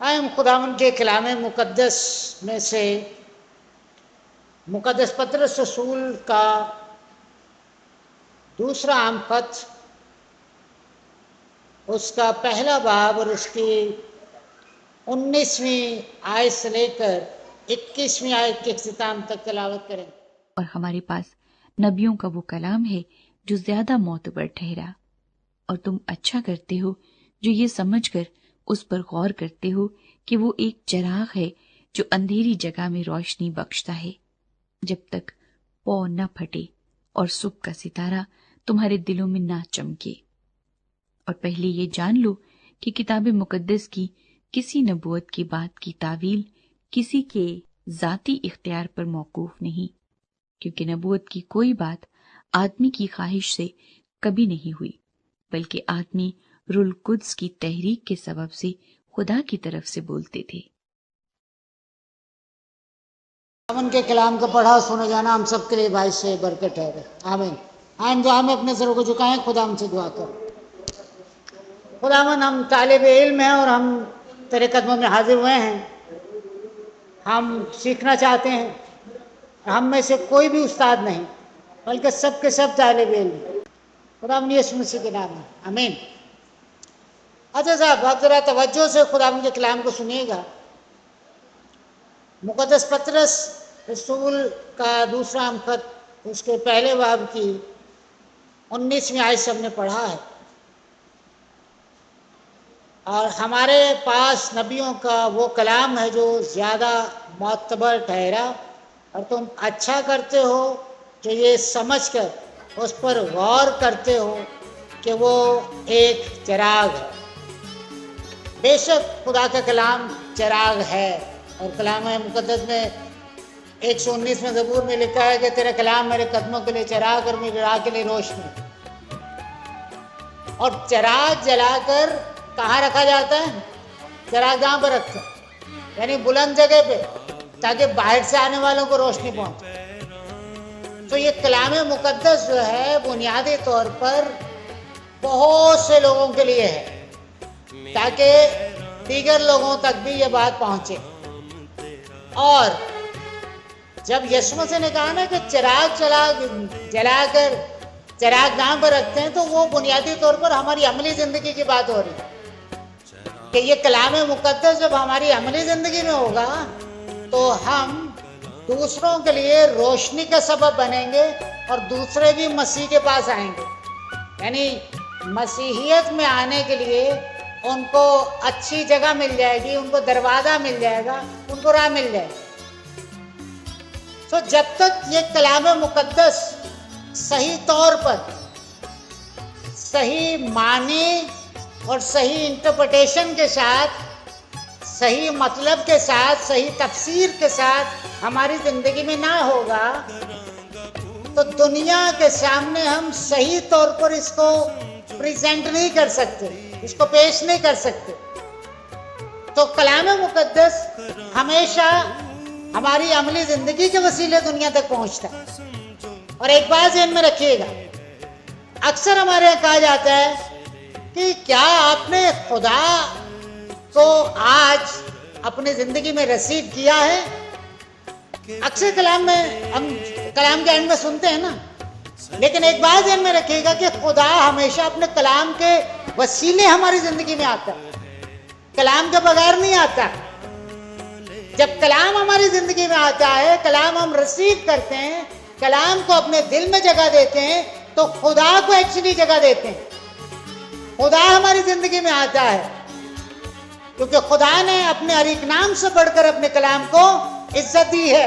आए हम खुदावन के कलाम मुकद्दस में से मुकद्दस पतरस रसूल का दूसरा आम खत, उसका पहला बाब और उसकी 19वीं आयत से लेकर 21वीं आयत के इख्तिताम तक तिलावत करें। और हमारे पास नबियों का वो कलाम है जो ज्यादा मोतबर ठहरा, और तुम अच्छा करते हो जो ये समझकर उस पर गौर करते हो कि वो एक चिराग है जो अंधेरी जगह में रोशनी बख्शता है, जब तक पौ न फटे और सुबह का सितारा तुम्हारे दिलों में ना चमके। और पहले ये जान लो कि किताब मुकद्दस की किसी नबूवत की बात की तावील किसी के जाती इख्तियार पर मौकूफ नहीं, क्योंकि नबूवत की कोई बात आदमी की ख्वाहिश से कभी नहीं हुई, बल्कि आदमी रुल कुद्स की तहरीक के सबब से खुदा की तरफ से बोलते थे। उनके कलाम का पढ़ा सुना जाना हम सबके लिए भाई से बरकत ठहरे। आमीन। आइन दुआ में अपने सरों को झुकाएं, खुदा हमसे दुआ कर। खुदावन, हम तालिब इल्म हैं और हम तेरे कदमों में हाजिर हुए हैं। हम सीखना चाहते हैं। हम में से कोई भी उस्ताद नहीं, बल्कि सब के सब तालिब इल्म। खुदावन यीशु मसीह के नाम में आमीन। अच्छा साहब, आप जरा तवज्जो से खुदावन के कलाम को सुनिएगा। मुकद्दस पतरस रसूल का दूसरा आम खत, उसके पहले बाब की 19वीं आयत से हमने पढ़ा है। और हमारे पास नबियों का वो कलाम है जो ज़्यादा मोतबर ठहरा, और तुम अच्छा करते हो जो ये समझ कर उस पर गौर करते हो कि वो एक चिराग है। बेशक खुदा का कलाम चिराग है, और कलाम मुकद्दस में 119 में ज़बूर में लिखा है कि तेरा कलाम मेरे कदमों के लिए चिराग और मेरी राह के लिए रोशनी। और चिराग जलाकर कहाँ रखा जाता है? चिराग जहाँ पर रखते हैं, यानी बुलंद जगह पे, ताकि बाहर से आने वालों को रोशनी पहुंचे। तो ये कलाम मुकद्दस जो है बुनियादी तौर पर बहुत से लोगों के लिए है, ताकि दीगर लोगों तक भी ये बात पहुंचे। और जब यीशु मसीह ने कहा ना कि चिराग जलाकर चिराग जहाँ पर रखते हैं, तो वो बुनियादी तौर पर हमारी अमली जिंदगी की बात हो रही है कि ये कलाम मुकद्दस जब हमारी अमली जिंदगी में होगा तो हम दूसरों के लिए रोशनी का सबब बनेंगे और दूसरे भी मसीह के पास आएंगे। यानी मसीहियत में आने के लिए उनको अच्छी जगह मिल जाएगी, उनको दरवाज़ा मिल जाएगा, उनको राह मिल जाएगी। तो जब तक ये कलाम मुकद्दस सही तौर पर, सही मानी और सही इंटरप्रिटेशन के साथ, सही मतलब के साथ, सही तफसीर के साथ हमारी ज़िंदगी में ना होगा, तो दुनिया के सामने हम सही तौर पर इसको प्रेजेंट नहीं कर सकते, इसको पेश नहीं कर सकते। तो कलाम मुकद्दस हमेशा हमारी अमली ज़िंदगी के वसीले दुनिया तक पहुंचता है। और एक बात ध्यान में रखिएगा, अक्सर हमारे यहाँ कहा जाता है कि क्या आपने खुदा को आज अपनी ज़िंदगी में रसीद किया है? अक्सर कलाम में हम कलाम के एंड में सुनते हैं ना, लेकिन एक बात ध्यान में रखिएगा कि खुदा हमेशा अपने कलाम के वसीले हमारी ज़िंदगी में आता है, कलाम के बगैर नहीं आता। जब कलाम हमारी ज़िंदगी में आता है, कलाम हम रसीद करते हैं, कलाम को अपने दिल में जगह देते हैं, तो खुदा को एक्चुअली जगह देते हैं। खुदा हमारी ज़िंदगी में आता है क्योंकि खुदा ने अपने हर एक नाम से बढ़कर अपने कलाम को इज्जत दी है।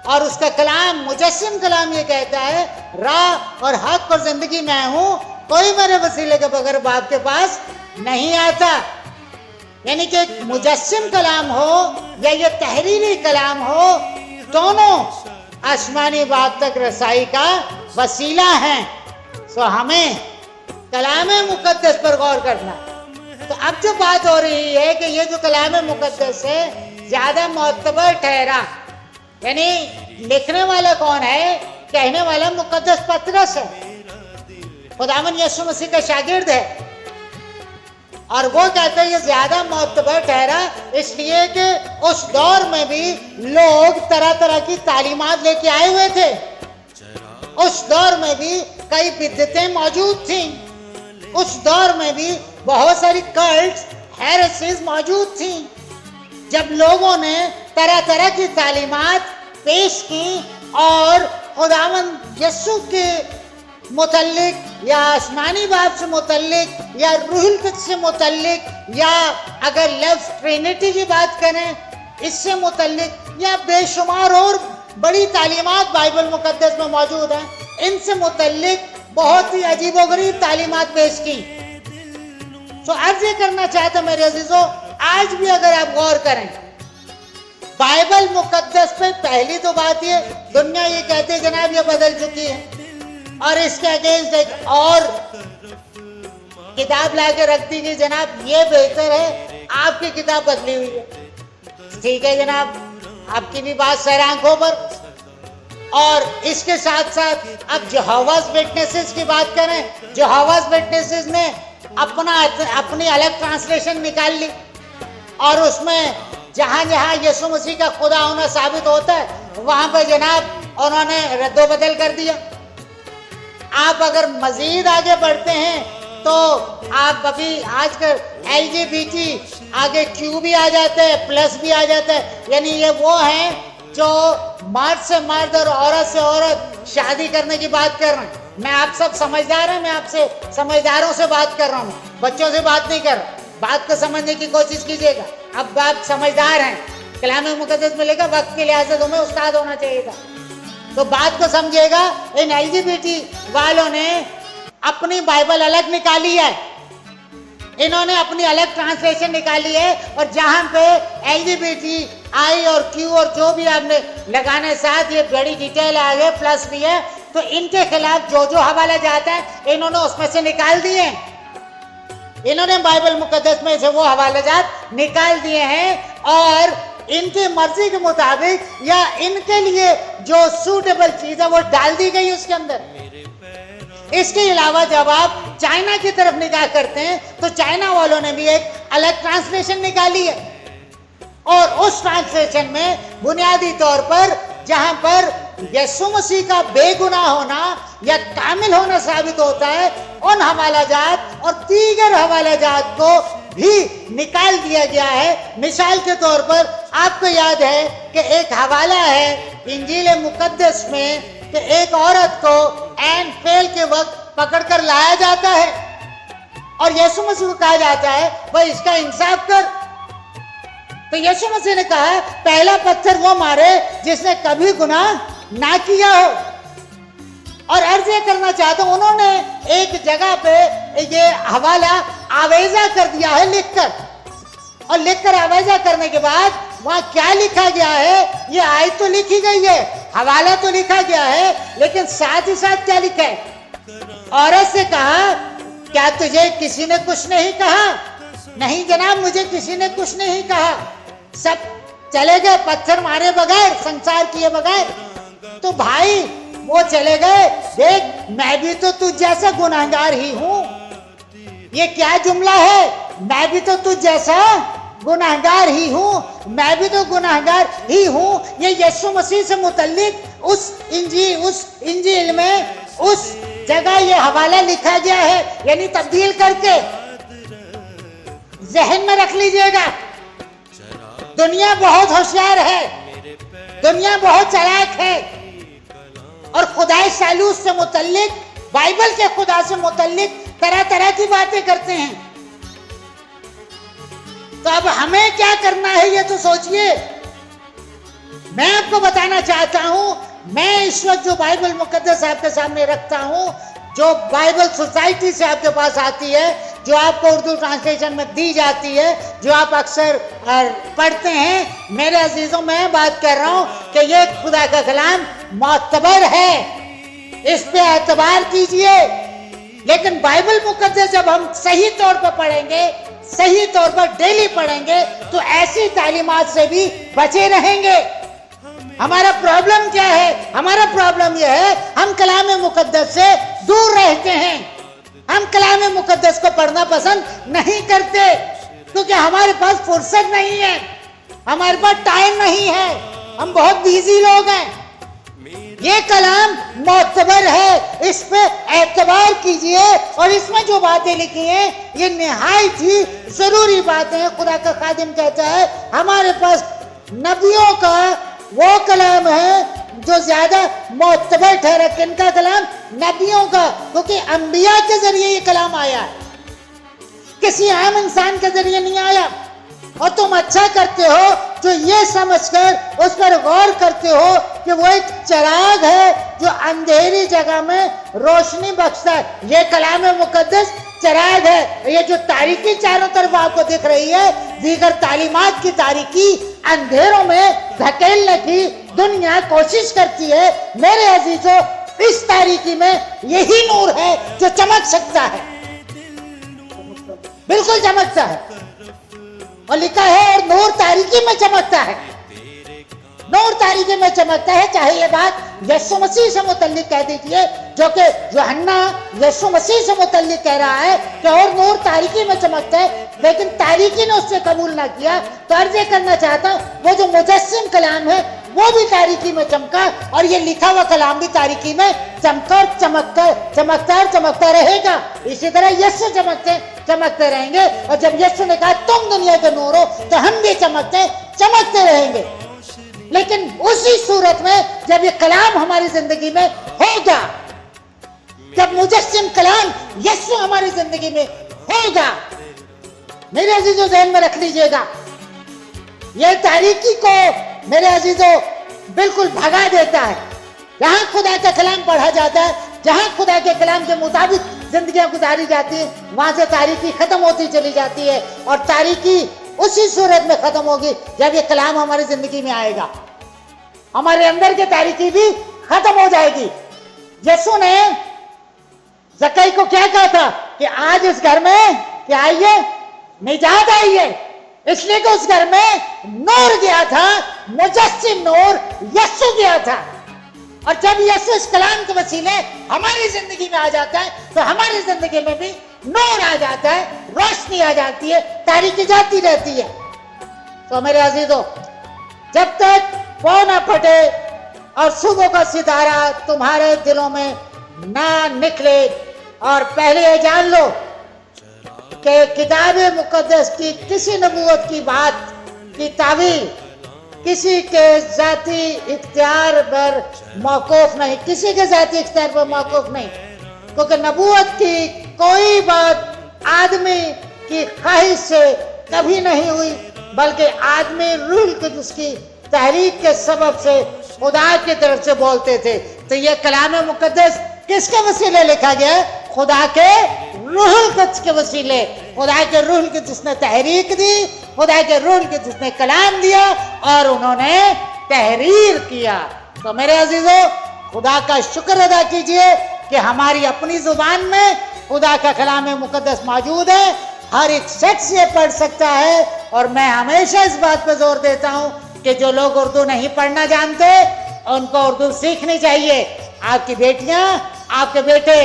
और उसका कलाम, मुजस्सिम कलाम, ये कहता है राह और हक और ज़िंदगी मैं हूँ, कोई मेरे वसीले के बगैर बाप के पास नहीं आता। यानी कि एक मुजस्सिम कलाम हो या ये तहरीरी कलाम हो, दोनों आसमानी बात तक रसाई का वसीला है। सो हमें कलाम मुकद्दस पर गौर करना। तो अब जो बात हो रही है कि ये जो कलाम मुकद्दस है ज़्यादा मोतबर ठहरा, यानी लिखने वाला कौन है? कहने वाला मुकद्दस पतरस है, खुदावन यीशु मसीह का शागिर्द है। और वो कहते हैं ये ज्यादा मोतबर ठहरा इसलिए कि उस दौर में भी लोग तरह तरह की तालीमात लेके आए हुए थे। उस दौर में भी कई बिद्दतें मौजूद थीं। उस दौर में भी बहुत सारी कल्ट्स, हेरेसीज मौजूद थीं। जब लोगों ने तरह तरह की तालीमात पेश की और खुदावंद यीशु के मुतल्लिक या आसमानी बाप से मुतल्लिक या रूहुल कुद्स से मुतल्लिक या अगर लफ्ज़ ट्रिनिटी की बात करें इससे मुतल्लिक या बेशुमार और बड़ी तालीमात बाइबल मुकद्दस में मौजूद हैं, इनसे मुतल्लिक बहुत ही अजीबोगरीब तालीमात पेश की। तो अर्ज ये करना चाहता मेरे अजीजों, आज भी अगर आप गौर करें बाइबल मुकद्दस पे, पहली तो बात ये दुनिया ये कहती है जनाब ये बदल चुकी है और इसके अगेंस्ट एक और किताब लाके रख दी गई, जनाब ये बेहतर है, आपकी किताब बदली हुई है। ठीक है जनाब, आपकी भी बात सर आंखों पर। और इसके साथ साथ अब यहोवास विटनेसेस की बात करें, यहोवास विटनेसेस ने अपनी अलग ट्रांसलेशन निकाल ली और उसमें जहां जहां यीशु मसीह का खुदा होना साबित होता है वहां पर जनाब उन्होंने रद्दो बदल कर दिया। आप अगर मजीद आगे बढ़ते हैं तो आप अभी आजकल LGBT आगे Q भी आ जाता है, प्लस भी आ जाता है, यानी ये वो हैं जो मर्द से मर्द और औरत से औरत शादी करने की बात कर रहे हैं। मैं आप सब समझदार हैं, मैं आपसे समझदारों से बात कर रहा हूँ, बच्चों से बात नहीं कर रहा। बात को समझने की कोशिश कीजिएगा। अब आप समझदार हैं, कलाम मुकद्दस में लिखा वक्त के लिहाज से तुम्हें उस्ताद होना चाहिए था, तो बात को समझिएगा। इन LGBT वालों ने अपनी बाइबल अलग निकाली है, इन्होंने अपनी अलग ट्रांसलेशन निकाली है और जहां पे LGBTI और Q और जो भी आपने लगाने साथ ये बड़ी डिटेल आगे प्लस भी है, तो इनके खिलाफ जो जो हवाला जाता है इन्होंने उसमें से निकाल दिए। इन्होंने बाइबल मुकद्दस में से वो हवाले जात निकाल दिए हैं और इनकी मर्जी के मुताबिक या इनके लिए जो सूटेबल चीज है वो डाल दी गई उसके अंदर। इसके अलावा जब आप चाइना की तरफ निगाह करते हैं तो चाइना वालों ने भी एक अलग ट्रांसलेशन निकाली है और उस ट्रांसलेशन में बुनियादी तौर पर जहां पर यीशु मसीह का बेगुनाह होना या कामिल होना साबित होता है, उन हवाला जात और दीगर हवाला जात को भी निकाल दिया गया है। मिसाल के तौर पर आपको याद है कि एक हवाला है इंजील मुकद्दस में कि एक औरत को एन फेल के वक्त पकड़कर लाया जाता है और यीशु मसीह को कहा जाता है भाई इसका इंसाफ कर। तो यीशु मसीह ने कहा पहला पत्थर वो मारे जिसने कभी गुनाह ना किया हो। और अर्ज ये करना चाहता हूं, उन्होंने एक जगह पे ये हवाला आवेजा कर दिया है लिखकर, और लिखकर आवेजा करने के बाद वहां क्या लिखा गया है, ये आयत तो लिखी गई है, हवाला तो लिखा गया है, लेकिन साथ ही साथ क्या लिखा है, औरत से कहा क्या तुझे किसी ने कुछ नहीं कहा? नहीं जनाब, मुझे किसी ने कुछ नहीं कहा। सब चले गए पत्थर मारे बगैर, संसार किए बगैर। तो भाई वो चले गए, देख मैं भी तो तुझ जैसा गुनाहगार ही हूं। ये क्या जुमला है, मैं भी तो तुझ जैसा गुनाहगार ही हूं, मैं भी तो गुनाहगार ही हूं। ये यीशु मसीह से मुतल्लिक उस इंजील में उस जगह ये हवाला लिखा गया है, यानी तब्दील करके जहन में रख लीजिएगा। दुनिया बहुत होशियार है, दुनिया बहुत चालाक है और खुदाए सालूस से मुतल्लिक, बाइबल के खुदा से मुतल्लिक तरह तरह की बातें करते हैं। तो अब हमें क्या करना है ये तो सोचिए। मैं आपको बताना चाहता हूं, मैं इस वक्त जो बाइबल मुकद्दस आपके सामने रखता हूं, जो बाइबल सोसाइटी से आपके पास आती है, जो आपको उर्दू ट्रांसलेशन में दी जाती है, जो आप अक्सर पढ़ते हैं, मेरे अजीजों मैं बात कर रहा हूं कि ये खुदा का कलाम मोतबर है, इस पे एतबार कीजिए। लेकिन बाइबल मुकद्दस जब हम सही तौर पर पढ़ेंगे, सही तौर पर डेली पढ़ेंगे, तो ऐसी तालीमात से भी बचे रहेंगे। हमारा प्रॉब्लम क्या है? हमारा प्रॉब्लम यह है हम कलाम मुकद्दस से दूर रहते हैं। हम कलाम मुकद्दस को पढ़ना पसंद नहीं करते क्योंकि हमारे पास फुर्सत नहीं है, हमारे पास टाइम नहीं है, हम बहुत बिजी लोग हैं। ये कलाम मोतबर है, इस पे एतबार कीजिए और इसमें जो बातें लिखी हैं ये निहायत ही जरूरी बातें हैं। खुदा का खादिम कहता है हमारे पास नबियों का वो कलाम है जो ज्यादा मोतबर ठहरा। किनका कलाम? नबियों का, क्योंकि अंबिया के जरिए ये कलाम आया है, किसी आम इंसान के जरिए नहीं आया। और तुम अच्छा करते हो जो ये समझकर उस पर गौर करते हो कि वो एक चिराग है जो अंधेरी जगह में रोशनी बख्शता है। ये कलाम मुकद्दस चिराग है। ये जो तारीकी चारों तरफ आपको दिख रही है, दीगर तालीमात की तारीकी अंधेरों में धकेलने की दुनिया कोशिश करती है। मेरे अजीजों, इस तारीकी में यही नूर है जो चमक सकता है, बिल्कुल चमकता है। और लिखा है और नूर तारीकी में चमकता है, नूर तारीकी में चमकता है। चाहे ये बात यीशु मसीह से मुतल्लिक कह दीजिए, जो कि यूहन्ना यीशु मसीह से मुतल्लिक कह रहा है कि और नूर तारीकी में चमकता है, लेकिन तारीकी ने उससे कबूल ना किया। तो अर्ज करना चाहता हूं वो जो मुजस्सिम कलाम है वो भी तारीकी में चमका और ये लिखा हुआ कलाम भी तारीकी में चमका और चमकता रहेगा। इसी तरह यीशु चमकते रहेंगे। और जब यीशु ने कहा तुम दुनिया के नूर हो, तो हम भी चमकते रहेंगे। लेकिन उसी सूरत में जब ये कलाम हमारी जिंदगी में होगा, जब मुजस्सिम कलाम यीशु हमारी जिंदगी में होगा, मेरे अजीजों ज़हन में रख लीजिएगा, ये तारीकी को मेरे अजीजों बिल्कुल भगा देता है। जहां खुदा का कलाम पढ़ा जाता है, जहां खुदा के कलाम के मुताबिक जिंदगियां गुजारी जाती है, वहां से तारीकी खत्म होती चली जाती है। और तारीकी उसी सूरत में खत्म होगी जब ये कलाम हमारी जिंदगी में आएगा, हमारे अंदर की तारीकी भी खत्म हो जाएगी। यीशु ने जक्कई को क्या कहा था कि आज इस घर में क्या आइए, निजात आई है, इसलिए कि उस घर में नूर गया था, मुजस्सिम नूर यीशु गया था। और जब यीशु इस कलाम के वसीले हमारी जिंदगी में आ जाता है, तो हमारी जिंदगी में भी नूर आ जाता है, रोशनी आ जाती है, तारीकी जाती रहती है। तो मेरे अजीजों, जब तक वो ना फटे और सुबह का सितारा तुम्हारे दिलों में ना निकले, और पहले ये जान लो कि किताब मुकद्दस की किसी नबूवत की बात की तावील किसी के जाती इख्तियार पर मौकूफ नहीं, किसी के जाती इख्तियार पर मौकूफ नहीं, क्योंकि नबूवत की कोई बात आदमी की ख्वाहिश से कभी नहीं हुई, बल्कि आदमी रूह कुद्स की तहरीक के सबब से खुदा की तरफ से बोलते थे। तो ये कलाम मुकद्दस किसके वसीले लिखा गया? खुदा के रूह कुद्स के वसीले, खुदा के रूह के जिसने तहरीक दी, खुदा के रूह के जिसने कलाम दिया और उन्होंने तहरीर किया। तो मेरे अजीजों, खुदा का शुक्र अदा कीजिए कि हमारी अपनी जुबान में खुदा का कलाम मुकद्दस मौजूद है, हर एक शख्स ये पढ़ सकता है। और मैं हमेशा इस बात पर जोर देता हूँ कि जो लोग उर्दू नहीं पढ़ना जानते उनको उर्दू सीखनी चाहिए। आपकी बेटियां, आपके बेटे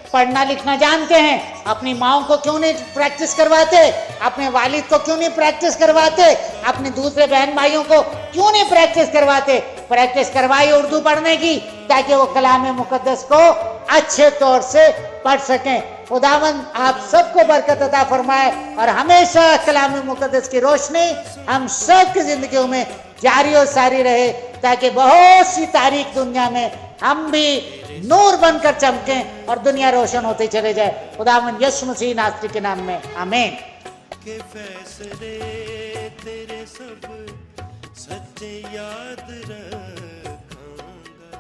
पढ़ना लिखना जानते हैं, अपनी माओ को क्यों नहीं प्रैक्टिस करवाते, अपने वालिद को क्यों नहीं प्रैक्टिस करवाते, अपने दूसरे बहन भाइयों को क्यों नहीं प्रैक्टिस करवाते? प्रैक्टिस करवाइए उर्दू पढ़ने की, ताकि वो कलाम मुकद्दस को अच्छे तौर से पढ़ सकें। खुदावंद आप सबको बरकत अता फरमाए और हमेशा कलाम मुकद्दस की रोशनी हम सब की जिंदगियों में जारी और सारी रहे, ताकि बहुत सी तारीख दुनिया में हम भी नूर बनकर चमकें और दुनिया रोशन होती चले जाए। खुदावंद यीशु मसीह नासरी के नाम में आमीन। के फैसले तेरे सब सच्चे याद रखांगा,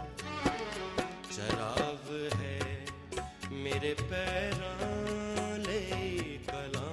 चराग है मेरे पैरां ले कलाम।